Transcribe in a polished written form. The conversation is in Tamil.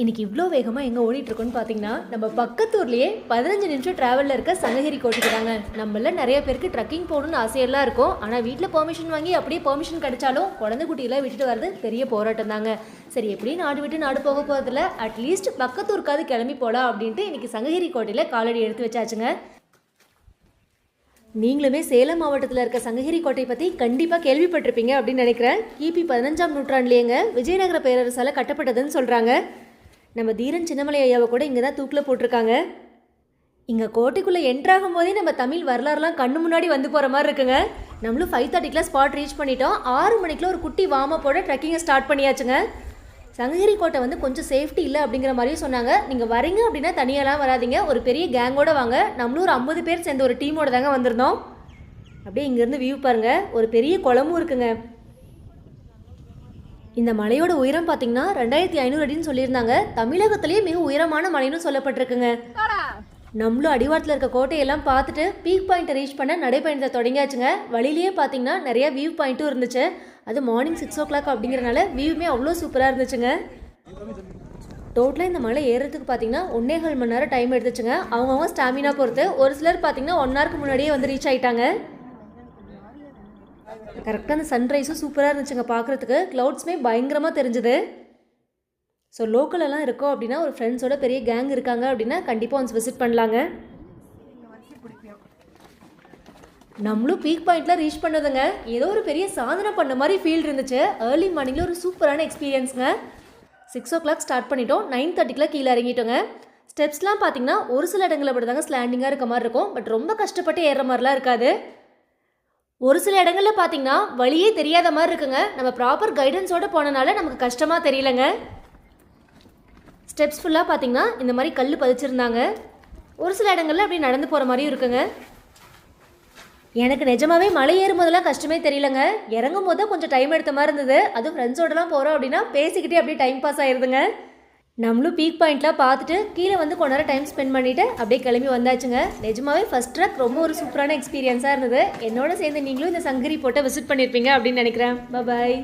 இன்றைக்கி இவ்வளோ வேகமாக எங்கே ஓடிட்டுருக்கோன்னு பார்த்தீங்கன்னா நம்ம பக்கத்தூர்லேயே 15 நிமிஷம் ட்ராவலில் இருக்க சங்ககிரி கோட்டைக்கு தாங்க. நம்மள நிறைய பேருக்கு ட்ரக்கிங் போகணுன்னு ஆசையெல்லாம் இருக்கும். ஆனால் வீட்டில் பெர்மிஷன் வாங்கி அப்படியே பெர்மிஷன் கிடைச்சாலும் குழந்தை குட்டியெல்லாம் விட்டுட்டு வர்றது பெரிய போராட்டம் தாங்க. சரி, எப்படி நாடு விட்டு நாடு போக போகிறதில்ல, அட்லீஸ்ட் பக்கத்தூருக்காவது கிளம்பி போகலாம் அப்படின்ட்டு இன்றைக்கி சங்ககிரி கோட்டையில் காலடி எடுத்து வச்சாச்சுங்க. நீங்களுமே சேலம் மாவட்டத்தில் இருக்க சங்ககிரி கோட்டை பற்றி கண்டிப்பாக கேள்விப்பட்டிருப்பீங்க அப்படின்னு நினைக்கிறேன். கிபி 15ஆம் நூற்றாண்டுலேயேங்க விஜயநகர பேரரசால் கட்டப்பட்டதுன்னு சொல்கிறாங்க. நம்ம தீரன் சின்னமலை ஐயாவை கூட இங்கே தான் தூக்கில் போட்டிருக்காங்க. இங்கே கோட்டைக்குள்ளே என்ட்ராகும் போதே நம்ம தமிழ் வரலாறுலாம் கண்ணு முன்னாடி வந்து போகிற மாதிரி இருக்குங்க. நம்மளும் 5:30 ஸ்பாட் ரீச் பண்ணிட்டோம். 6 மணிக்குள்ள ஒரு குட்டி வார்மப்போட ட்ரெக்கிங்கை ஸ்டார்ட் பண்ணியாச்சுங்க. சங்ககிரி கோட்டை வந்து கொஞ்சம் சேஃப்டி இல்லை அப்படிங்கிற மாதிரியும் சொன்னாங்க. நீங்கள் வரீங்க அப்படின்னா தனியாலாம் வராதிங்க, ஒரு பெரிய கேங்கோட வாங்க. நம்மளும் ஒரு 50 பேர் சேர்ந்த ஒரு டீமோட தாங்க வந்திருந்தோம். அப்படியே இங்கேருந்து வியூ பாருங்கள், ஒரு பெரிய குளமும் இருக்குங்க. இந்த மலையோட உயரம் பார்த்தீங்கன்னா 2500 அடின்னு சொல்லியிருந்தாங்க. தமிழகத்திலேயே மிக உயரமான மலைன்னு சொல்லப்பட்டிருக்குங்க. நம்மளும் அடிவாரத்தில் இருக்க கோட்டையெல்லாம் பார்த்துட்டு பீக் பாயிண்ட்டை ரீச் பண்ண நடைப்பயணத்தை தொடங்கியாச்சுங்க. வழியிலேயே பார்த்தீங்கன்னா நிறைய வியூ பாயிண்ட்டும் இருந்துச்சு. அது மார்னிங் 6 o'clock அப்படிங்கிறனால வியூமே அவ்வளோ சூப்பராக இருந்துச்சுங்க. டோட்டலாக இந்த மலை ஏறுறதுக்கு பார்த்தீங்கன்னா 1.25 மணி நேரம் டைம் எடுத்துச்சுங்க. அவங்கவுங்க ஸ்டாமினா பொறுத்து. ஒரு சிலர் பார்த்தீங்கன்னா 1 hourக்கு முன்னாடியே வந்து ரீச் ஆகிட்டாங்க. கரெக்டாக அந்த சன்ரைஸும் சூப்பராக இருந்துச்சுங்க பார்க்குறதுக்கு. க்ளவுட்ஸுமே பயங்கரமாக தெரிஞ்சுது. ஸோ லோக்கலெல்லாம் இருக்கோம் அப்படின்னா, ஒரு ஃப்ரெண்ட்ஸோட பெரிய கேங் இருக்காங்க அப்படின்னா கண்டிப்பாக ஒன்ஸ் விசிட் பண்ணலாங்க. நம்மளும் பீக் பாயிண்ட்லாம் ரீச் பண்ணதுங்க. ஏதோ ஒரு பெரிய சாதனை பண்ண மாதிரி ஃபீல் இருந்துச்சு. ஏர்லி மார்னிங்கில் ஒரு சூப்பரான எக்ஸ்பீரியன்ஸுங்க. 6 o'clock ஸ்டார்ட் பண்ணிட்டோம். 9:30 கீழே இறங்கிட்டோங்க. ஸ்டெப்ஸ்லாம் பார்த்தீங்கன்னா ஒரு சில இடங்களில் அப்படி தாங்க ஸ்லாண்டிங்காக இருக்க மாதிரி இருக்கும். பட் ரொம்ப கஷ்டப்பட்டு ஏறுற மாதிரிலாம் இருக்காது. ஒரு சில இடங்களில் பார்த்தீங்கன்னா வழியே தெரியாத மாதிரி இருக்குங்க. நம்ம ப்ராப்பர் கைடன்ஸோடு போனனால நமக்கு கஷ்டமாக தெரியலங்க. ஸ்டெப்ஸ் ஃபுல்லாக பார்த்தீங்கன்னா இந்த மாதிரி கல் பதிச்சிருந்தாங்க. ஒரு சில இடங்களில் அப்படி நடந்து போகிற மாதிரியும் இருக்குங்க. எனக்கு நிஜமாவே மலை ஏறும் போதெல்லாம் கஷ்டமே தெரியலங்க. இறங்கும் போது கொஞ்சம் டைம் எடுத்த மாதிரி இருந்தது. அதுவும் ஃப்ரெண்ட்ஸோடலாம் போகிறோம் அப்படின்னா பேசிக்கிட்டே அப்படியே டைம் பாஸ் ஆயிடுதுங்க. நம்மளும் பீக் பாயிண்ட்லாம் பார்த்துட்டு கீழே வந்து கொஞ்ச நேரம் டைம் ஸ்பெண்ட் பண்ணிவிட்டு அப்படியே கிளம்பி வந்தாச்சுங்க. நிஜமாவே ஃபஸ்ட் ட்ரக் ரொம்ப ஒரு சூப்பரான எக்ஸ்பீரியன்ஸாக இருந்தது. என்னோட சேர்ந்து நீங்களும் இந்த சங்ககிரி கோட்டை விசிட் பண்ணியிருப்பீங்க அப்படின்னு நினைக்கிறேன். பாய்.